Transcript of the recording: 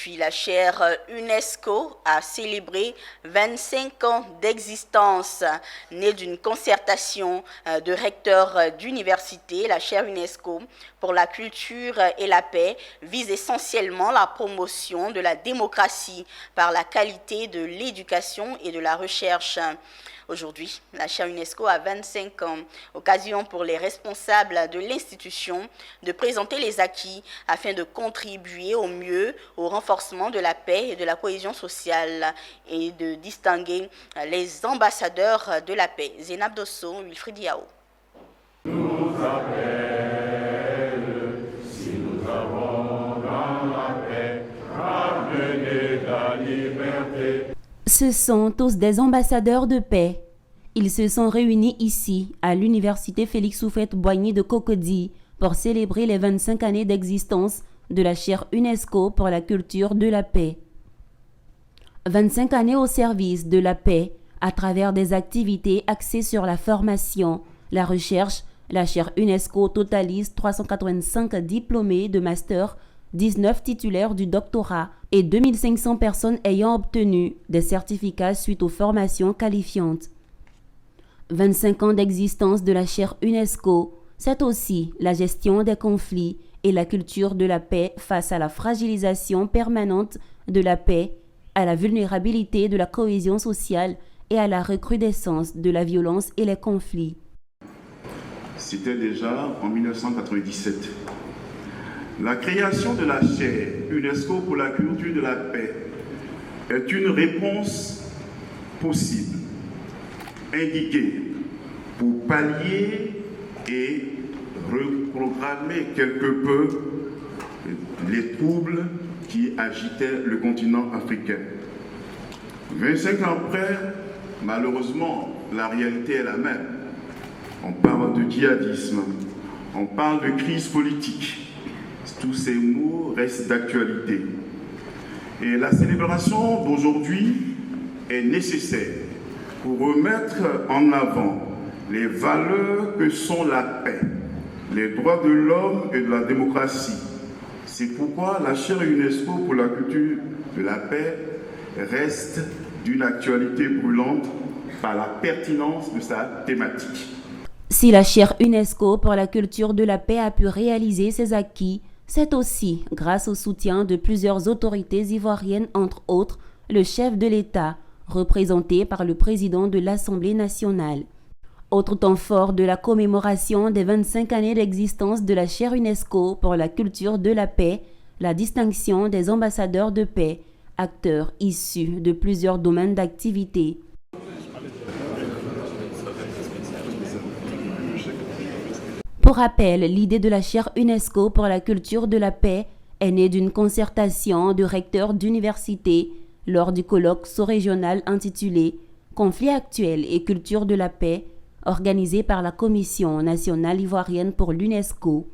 Puis la chaire UNESCO a célébré 25 ans d'existence. Née d'une concertation de recteurs d'université, la chaire UNESCO pour la culture et la paix vise essentiellement la promotion de la démocratie par la qualité de l'éducation et de la recherche. Aujourd'hui, la chaire UNESCO a 25 ans, occasion pour les responsables de l'institution de présenter les acquis afin de contribuer au mieux au renforcement de la paix et de la cohésion sociale et de distinguer les ambassadeurs de la paix. Zénab Dosso, Wilfried Yao. Nous appelle, si nous avons dans la paix ramené la liberté. Ce sont tous des ambassadeurs de paix. Ils se sont réunis ici, à l'université Félix Houphouët-Boigny de Cocody, pour célébrer les 25 années d'existence de la chaire UNESCO pour la culture de la paix. 25 années au service de la paix, à travers des activités axées sur la formation, la recherche. La chaire UNESCO totalise 385 diplômés de master, 19 titulaires du doctorat et 2500 personnes ayant obtenu des certificats suite aux formations qualifiantes. 25 ans d'existence de la chaire UNESCO, c'est aussi la gestion des conflits et la culture de la paix face à la fragilisation permanente de la paix, à la vulnérabilité de la cohésion sociale et à la recrudescence de la violence et les conflits. C'était déjà en 1997. La création de la chaire UNESCO pour la culture de la paix est une réponse possible, indiquée pour pallier et reprogrammer quelque peu les troubles qui agitaient le continent africain. 25 ans après, malheureusement, la réalité est la même. On parle de djihadisme, on parle de crise politique. Tous ces mots restent d'actualité. Et la célébration d'aujourd'hui est nécessaire pour remettre en avant les valeurs que sont la paix, les droits de l'homme et de la démocratie. C'est pourquoi la chaire UNESCO pour la culture de la paix reste d'une actualité brûlante par la pertinence de sa thématique. Si la chaire UNESCO pour la culture de la paix a pu réaliser ses acquis, c'est aussi grâce au soutien de plusieurs autorités ivoiriennes, entre autres le chef de l'État, représenté par le président de l'Assemblée nationale. Autre temps fort de la commémoration des 25 années d'existence de la chaire UNESCO pour la culture de la paix, la distinction des ambassadeurs de paix, acteurs issus de plusieurs domaines d'activité. Pour rappel, l'idée de la chaire UNESCO pour la culture de la paix est née d'une concertation de recteurs d'universités lors du colloque sous-régional intitulé « Conflits actuels et culture de la paix » organisé par la Commission nationale ivoirienne pour l'UNESCO.